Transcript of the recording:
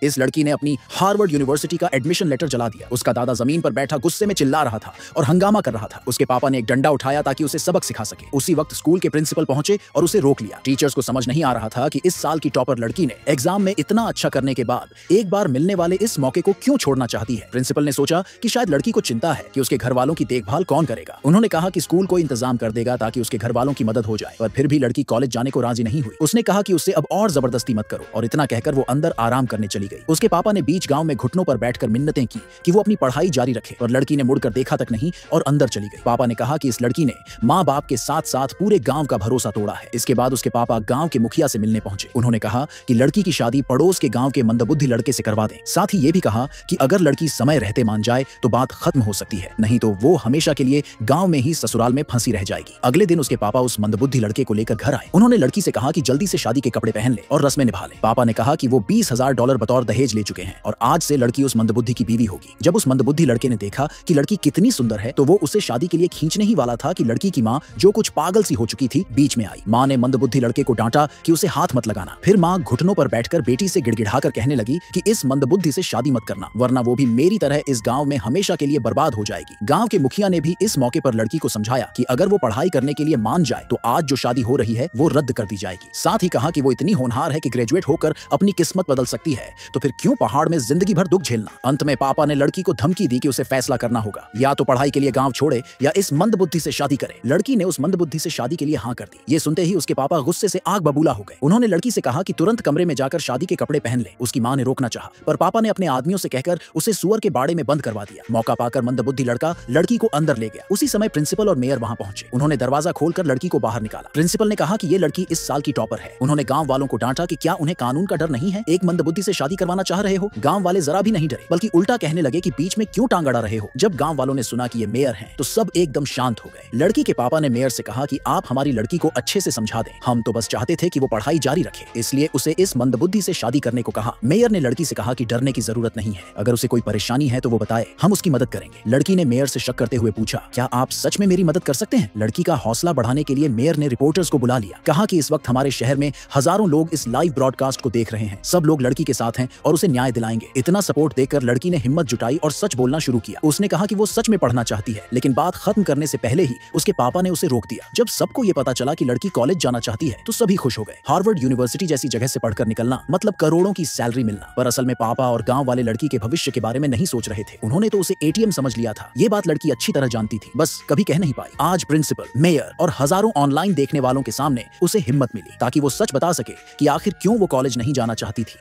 इस लड़की ने अपनी हार्वर्ड यूनिवर्सिटी का एडमिशन लेटर जला दिया। उसका दादा जमीन पर बैठा गुस्से में चिल्ला रहा था और हंगामा कर रहा था। उसके पापा ने एक डंडा उठाया ताकि उसे सबक सिखा सके। उसी वक्त स्कूल के प्रिंसिपल पहुंचे और उसे रोक लिया। टीचर्स को समझ नहीं आ रहा था कि इस साल की टॉपर लड़की ने एग्जाम में इतना अच्छा करने के बाद एक बार मिलने वाले इस मौके को क्यों छोड़ना चाहती है। प्रिंसिपल ने सोचा कि शायद लड़की को चिंता है कि उसके घर वालों की देखभाल कौन करेगा। उन्होंने कहा कि स्कूल कोई इंतजाम कर देगा ताकि उसके घर वालों की मदद हो जाए, पर फिर भी लड़की कॉलेज जाने को राजी नहीं हुई। उसने कहा कि उससे अब और जबरदस्ती मत करो, और इतना कहकर वो अंदर आराम करने चली गई। उसके पापा ने बीच गांव में घुटनों पर बैठकर मिन्नतें की कि वो अपनी पढ़ाई जारी रखे, और लड़की ने मुड़कर देखा तक नहीं और अंदर चली गई। पापा ने कहा कि इस लड़की ने माँ बाप के साथ साथ पूरे गांव का भरोसा तोड़ा है। इसके बाद उसके पापा गांव के मुखिया से मिलने पहुंचे। उन्होंने कहा कि लड़की की शादी पड़ोस के गांव के मंदबुद्धि लड़के से करवा दें। साथ ही ये भी कहा कि अगर लड़की समय रहते मान जाए तो बात खत्म हो सकती है, नहीं तो वो हमेशा के लिए गांव में ही ससुराल में फंसी रह जाएगी। अगले दिन उसके पापा उस मंदबुद्धि लड़के को लेकर घर आए। उन्होंने लड़की से कहा कि जल्दी से शादी के कपड़े पहन ले और रस्में निभा ले। पापा ने कहा कि वो $20,000 बतौर दहेज ले चुके हैं और आज से लड़की उस मंदबुद्धि की बीवी होगी। जब उस मंदबुद्धि लड़के ने देखा कि लड़की कितनी सुंदर है तो वो उसे शादी के लिए खींचने ही वाला था कि लड़की की माँ, जो कुछ पागल सी हो चुकी थी, बीच में आई। माँ ने मंदबुद्धि लड़के को डांटा कि उसे हाथ मत लगाना। फिर माँ घुटनों पर बैठकर बेटी से गिड़गिड़ाकर कहने लगी कि इस मंदबुद्धि से शादी मत करना, वरना वो भी मेरी तरह इस गांव में हमेशा के लिए बर्बाद हो जाएगी। गांव के मुखिया ने भी इस मौके पर लड़की को समझाया कि अगर वो पढ़ाई करने के लिए मान जाए तो आज जो शादी हो रही है वो रद्द कर दी जाएगी। साथ ही कहा कि वो इतनी होनहार है कि ग्रेजुएट होकर अपनी किस्मत बदल सकती है, तो फिर क्यों पहाड़ में जिंदगी भर दुख झेलना। अंत में पापा ने लड़की को धमकी दी कि उसे फैसला करना होगा, या तो पढ़ाई के लिए गांव छोड़े या इस मंदबुद्धि से शादी करे। लड़की ने उस मंदबुद्धि से शादी के लिए हाँ कर दी। ये सुनते ही उसके पापा गुस्से से आग बबूला हो गए। उन्होंने लड़की से कहा कि तुरंत कमरे में जाकर शादी के कपड़े पहन ले। उसकी मां ने रोकना चाहा, पर पापा ने अपने आदमियों से कहकर उसे सुअर के बाड़े में बंद करवा दिया। मौका पाकर मंदबुद्धि लड़का लड़की को अंदर ले गया। उसी समय प्रिंसिपल और मेयर वहां पहुंचे। उन्होंने दरवाजा खोलकर लड़की को बाहर निकाला। प्रिंसिपल ने कहा कि ये लड़की इस साल की टॉपर है। उन्होंने गांव वालों को डांटा कि क्या उन्हें कानून का डर नहीं है, एक मंदबुद्धि से शादी करवाना चाह रहे हो। गांव वाले जरा भी नहीं डरे, बल्कि उल्टा कहने लगे कि बीच में क्यों टांग अड़ा रहे हो। जब गांव वालों ने सुना कि ये मेयर हैं, तो सब एकदम शांत हो गए। लड़की के पापा ने मेयर से कहा कि आप हमारी लड़की को अच्छे से समझा दें, हम तो बस चाहते थे कि वो पढ़ाई जारी रखे, इसलिए उसे इस मंदबुद्धि से शादी करने को कहा। मेयर ने लड़की से कहा कि डरने की जरूरत नहीं है, अगर उसे कोई परेशानी है तो वो बताए, हम उसकी मदद करेंगे। लड़की ने मेयर से शक करते हुए पूछा, क्या आप सच में मेरी मदद कर सकते हैं। लड़की का हौसला बढ़ाने के लिए मेयर ने रिपोर्टर्स को बुला लिया। कहा कि इस वक्त हमारे शहर में हजारों लोग इस लाइव ब्रॉडकास्ट को देख रहे हैं, सब लोग लड़की के साथ हैं और उसे न्याय दिलाएंगे। इतना सपोर्ट देखकर लड़की ने हिम्मत जुटाई और सच बोलना शुरू किया। उसने कहा कि वो सच में पढ़ना चाहती है, लेकिन बात खत्म करने से पहले ही उसके पापा ने उसे रोक दिया। जब सबको ये पता चला कि लड़की कॉलेज जाना चाहती है तो सभी खुश हो गए। हार्वर्ड यूनिवर्सिटी जैसी जगह से पढ़कर निकलना मतलब करोड़ों की सैलरी मिलना। पर असल में पापा और गांव वाले लड़की के भविष्य के बारे में नहीं सोच रहे थे। उन्होंने तो उसे एटीएम समझ लिया था। ये बात लड़की अच्छी तरह जानती थी, बस कभी कह नहीं पाई। आज प्रिंसिपल, मेयर और हजारों ऑनलाइन देखने वालों के सामने उसे हिम्मत मिली ताकि वो सच बता सके कि आखिर क्यों वो कॉलेज नहीं जाना चाहती थी।